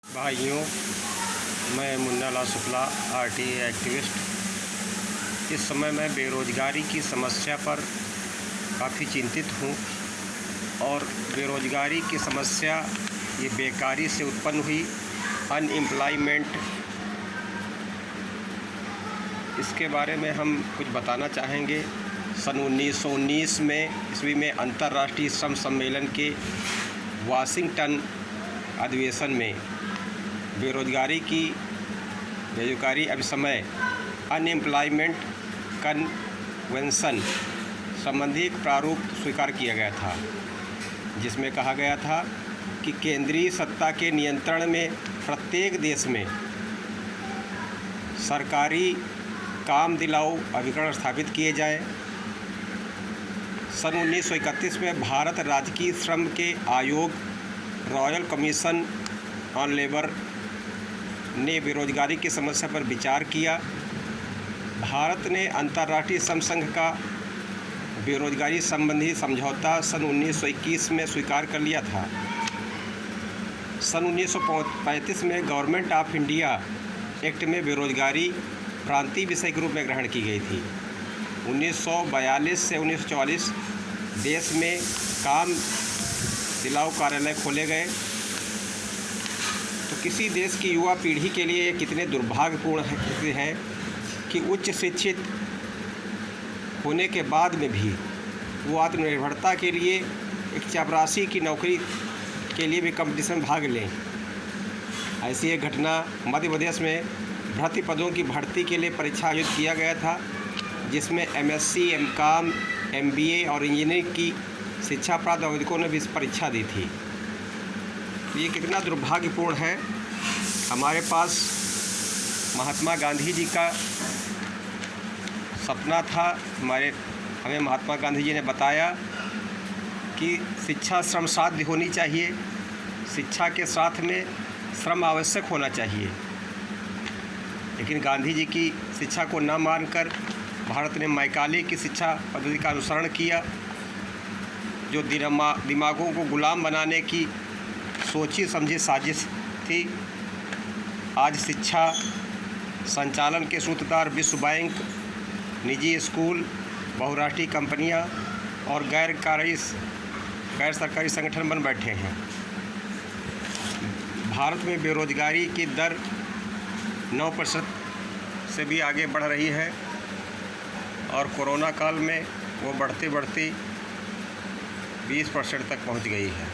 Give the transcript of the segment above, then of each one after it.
भाइयों, मैं Munna Lal Shukla RTA activist. इस समय मैं बेरोज़गारी की समस्या पर काफ़ी चिंतित हूँ और बेरोज़गारी की समस्या ये बेकारी से उत्पन्न हुई अनएम्प्लॉयमेंट, इसके बारे में हम कुछ बताना चाहेंगे। सन 1919 ईस्वी में अंतर्राष्ट्रीय श्रम सम्मेलन के वाशिंगटन अधिवेशन में बेरोजगारी अभिसमय अनएम्प्लॉयमेंट कन्वेंशन संबंधी एक प्रारूप स्वीकार किया गया था, जिसमें कहा गया था कि केंद्रीय सत्ता के नियंत्रण में प्रत्येक देश में सरकारी काम दिलाऊ अभिकरण स्थापित किए जाए। सन 1931 में भारत राजकीय श्रम के आयोग रॉयल कमीशन ऑन लेबर ने बेरोजगारी की समस्या पर विचार किया। भारत ने अंतर्राष्ट्रीय श्रम संघ का बेरोजगारी संबंधी समझौता सन 1921 में स्वीकार कर लिया था। सन 1935 में गवर्नमेंट ऑफ इंडिया एक्ट में बेरोजगारी प्रांतीय विषय के रूप में ग्रहण की गई थी। 1942 से 1944 देश में काम दिलाऊ कार्यालय खोले गए। तो किसी देश की युवा पीढ़ी के लिए कितने दुर्भाग्यपूर्ण है कि उच्च शिक्षित होने के बाद में भी वो आत्मनिर्भरता के लिए एक चपरासी की नौकरी के लिए भी कंपटीशन में भाग लें। ऐसी एक घटना मध्य प्रदेश में भर्ती पदों की भर्ती के लिए परीक्षा आयोजित किया गया था, जिसमें MSc, MCom, MBA और इंजीनियरिंग की शिक्षा प्राप्त आवेदकों ने भी इस परीक्षा दी थी। ये कितना दुर्भाग्यपूर्ण है। हमारे पास महात्मा गांधी जी का सपना था। हमें महात्मा गांधी जी ने बताया कि शिक्षा श्रम साध्य होनी चाहिए, शिक्षा के साथ में श्रम आवश्यक होना चाहिए। लेकिन गांधी जी की शिक्षा को न मानकर भारत ने मैकाले की शिक्षा पद्धति का अनुसरण किया, जो दिमागों को गुलाम बनाने की सोची समझी साजिश थी। आज शिक्षा संचालन के सूत्रधार विश्व बैंक, निजी स्कूल, बहुराष्ट्रीय कंपनियां और गैर सरकारी संगठन बन बैठे हैं। भारत में बेरोजगारी की दर 9% से भी आगे बढ़ रही है और कोरोना काल में वो बढ़ते 20% तक पहुंच गई है।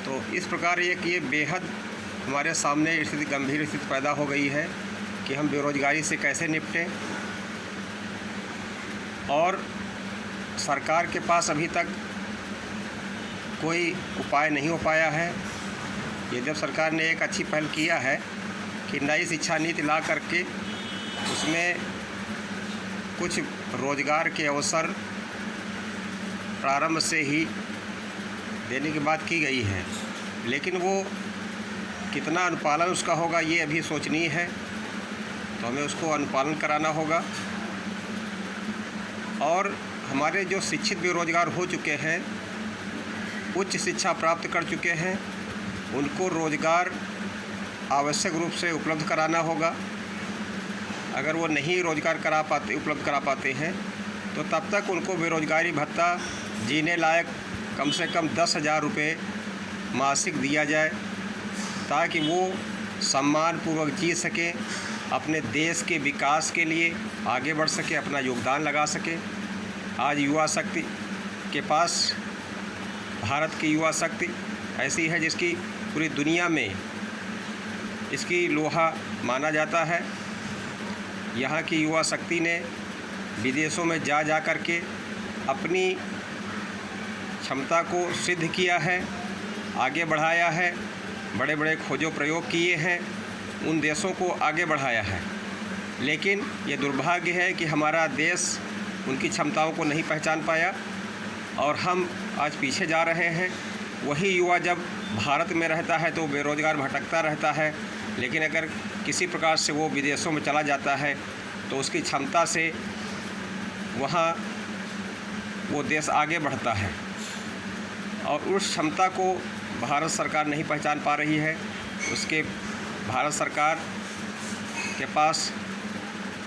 तो इस प्रकार ये बेहद हमारे सामने स्थिति, गंभीर स्थिति पैदा हो गई है कि हम बेरोजगारी से कैसे निपटें। और सरकार के पास अभी तक कोई उपाय नहीं हो पाया है। ये जब सरकार ने एक अच्छी पहल किया है कि नई शिक्षा नीति ला करके उसमें कुछ रोजगार के अवसर प्रारंभ से ही देने की बात की गई है, लेकिन वो कितना अनुपालन उसका होगा ये अभी सोचनीय है। तो हमें उसको अनुपालन कराना होगा। और हमारे जो शिक्षित बेरोजगार हो चुके हैं, उच्च शिक्षा प्राप्त कर चुके हैं, उनको रोजगार आवश्यक रूप से उपलब्ध कराना होगा। अगर वो नहीं उपलब्ध करा पाते हैं तो तब तक उनको बेरोजगारी भत्ता जीने लायक कम से कम 10,000 रुपये मासिक दिया जाए, ताकि वो सम्मानपूर्वक जी सकें, अपने देश के विकास के लिए आगे बढ़ सके, अपना योगदान लगा सके। आज युवा शक्ति के पास, भारत की युवा शक्ति ऐसी है जिसकी पूरी दुनिया में इसकी लोहा माना जाता है। यहाँ की युवा शक्ति ने विदेशों में जा कर के अपनी क्षमता को सिद्ध किया है, आगे बढ़ाया है, बड़े बड़े खोजों प्रयोग किए हैं, उन देशों को आगे बढ़ाया है। लेकिन ये दुर्भाग्य है कि हमारा देश उनकी क्षमताओं को नहीं पहचान पाया और हम आज पीछे जा रहे हैं। वही युवा जब भारत में रहता है तो बेरोजगार भटकता रहता है, लेकिन अगर किसी प्रकार से वो विदेशों में चला जाता है तो उसकी क्षमता से वहाँ वो देश आगे बढ़ता है और उस क्षमता को भारत सरकार नहीं पहचान पा रही है, उसके भारत सरकार के पास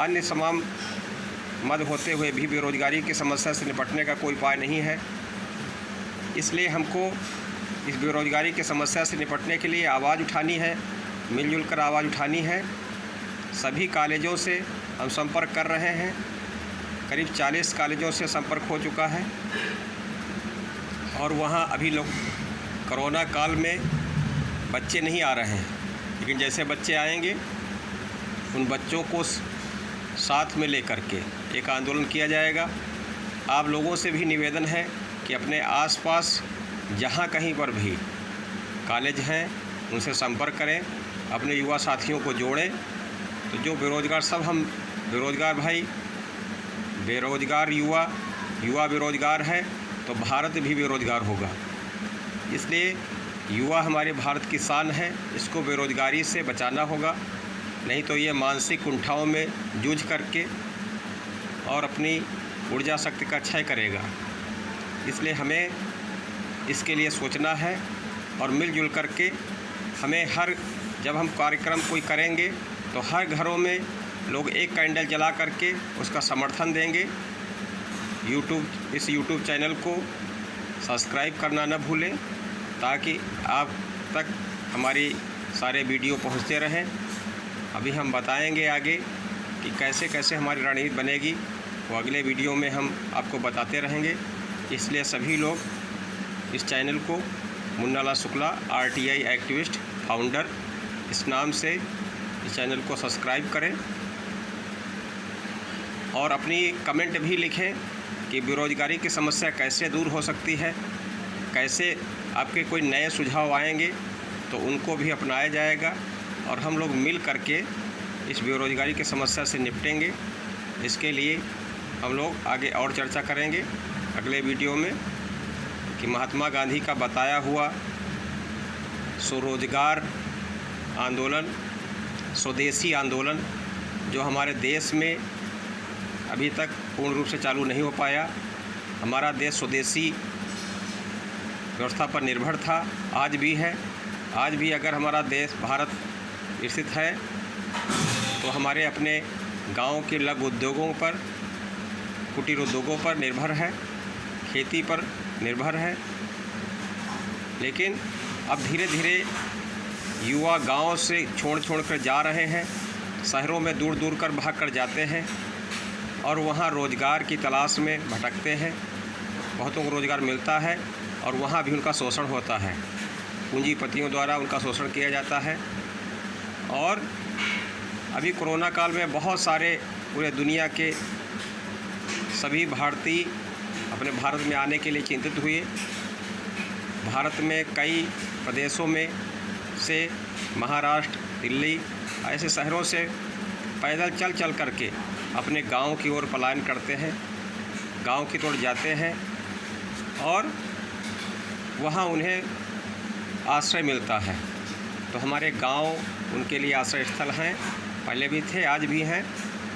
अन्य तमाम मद होते हुए भी बेरोज़गारी की समस्या से निपटने का कोई उपाय नहीं है। इसलिए हमको इस बेरोज़गारी की समस्या से निपटने के लिए आवाज़ उठानी है, मिलजुल कर आवाज़ उठानी है। सभी कॉलेजों से हम संपर्क कर रहे हैं, करीब 40 कॉलेजों से संपर्क हो चुका है और वहाँ अभी लोग कोरोना काल में बच्चे नहीं आ रहे हैं, लेकिन जैसे बच्चे आएंगे उन बच्चों को साथ में लेकर के एक आंदोलन किया जाएगा। आप लोगों से भी निवेदन है कि अपने आसपास जहाँ कहीं पर भी कॉलेज हैं उनसे संपर्क करें, अपने युवा साथियों को जोड़ें। तो जो बेरोज़गार, सब हम बेरोज़गार भाई, बेरोज़गार युवा बेरोज़गार है तो भारत भी बेरोज़गार होगा। इसलिए युवा हमारे भारत की शान है, इसको बेरोज़गारी से बचाना होगा, नहीं तो ये मानसिक कुंठाओं में जूझ करके और अपनी ऊर्जा शक्ति का क्षय करेगा। इसलिए हमें इसके लिए सोचना है और मिलजुल करके हमें जब हम कार्यक्रम कोई करेंगे तो हर घरों में लोग एक कैंडल जला करके उसका समर्थन देंगे। इस यूट्यूब चैनल को सब्सक्राइब करना न भूलें ताकि आप तक हमारी सारे वीडियो पहुंचते रहें। अभी हम बताएंगे आगे कि कैसे कैसे हमारी रणनीति बनेगी, वो अगले वीडियो में हम आपको बताते रहेंगे। इसलिए सभी लोग इस चैनल को Munna Lal Shukla RTI activist founder इस नाम से इस चैनल को सब्सक्राइब करें और अपनी कमेंट भी लिखें कि बेरोज़गारी की समस्या कैसे दूर हो सकती है, कैसे आपके कोई नए सुझाव आएंगे तो उनको भी अपनाया जाएगा और हम लोग मिल करके इस बेरोज़गारी की समस्या से निपटेंगे। इसके लिए हम लोग आगे और चर्चा करेंगे अगले वीडियो में कि महात्मा गांधी का बताया हुआ स्वरोजगार आंदोलन, स्वदेशी आंदोलन जो हमारे देश में अभी तक पूर्ण रूप से चालू नहीं हो पाया। हमारा देश स्वदेशी व्यवस्था पर निर्भर था, आज भी है। आज भी अगर हमारा देश भारत स्थित है तो हमारे अपने गांव के लघु उद्योगों पर, कुटीर उद्योगों पर निर्भर है, खेती पर निर्भर है। लेकिन अब धीरे धीरे युवा गांव से छोड़ कर जा रहे हैं, शहरों में दूर दूर कर भाग कर जाते हैं और वहाँ रोज़गार की तलाश में भटकते हैं। बहुतों को रोज़गार मिलता है और वहाँ भी उनका शोषण होता है, पूंजीपतियों द्वारा उनका शोषण किया जाता है। और अभी कोरोना काल में बहुत सारे पूरे दुनिया के सभी भारतीय अपने भारत में आने के लिए चिंतित हुए। भारत में कई प्रदेशों में से महाराष्ट्र, दिल्ली ऐसे शहरों से पैदल चल करके अपने गांव की ओर पलायन करते हैं, गांव की ओर जाते हैं और वहां उन्हें आश्रय मिलता है। तो हमारे गांव उनके लिए आश्रय स्थल हैं, पहले भी थे, आज भी हैं।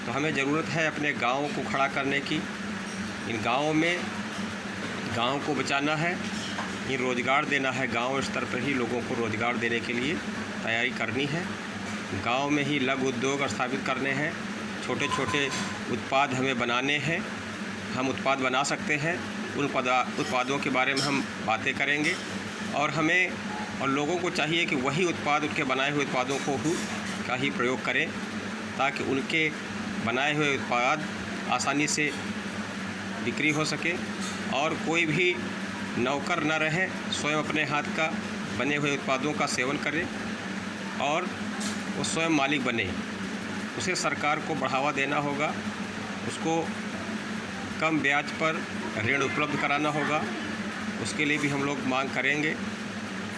तो हमें ज़रूरत है अपने गाँव को खड़ा करने की। इन गाँव में गाँव को बचाना है, इन रोज़गार देना है। गांव स्तर पर ही लोगों को रोज़गार देने के लिए तैयारी करनी है। गांव में ही लघु उद्योग स्थापित करने हैं, छोटे छोटे उत्पाद हमें बनाने हैं। हम उत्पाद बना सकते हैं, उन उत्पादों के बारे में हम बातें करेंगे और हमें और लोगों को चाहिए कि वही उत्पाद, उनके बनाए हुए उत्पादों का ही प्रयोग करें ताकि उनके बनाए हुए उत्पाद आसानी से बिक्री हो सके और कोई भी नौकर न रहे, स्वयं अपने हाथ का बने हुए उत्पादों का सेवन करे और वो स्वयं मालिक बने। उसे सरकार को बढ़ावा देना होगा, उसको कम ब्याज पर ऋण उपलब्ध कराना होगा, उसके लिए भी हम लोग मांग करेंगे।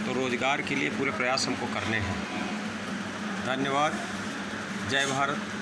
तो रोज़गार के लिए पूरे प्रयास हमको करने हैं। धन्यवाद। जय भारत।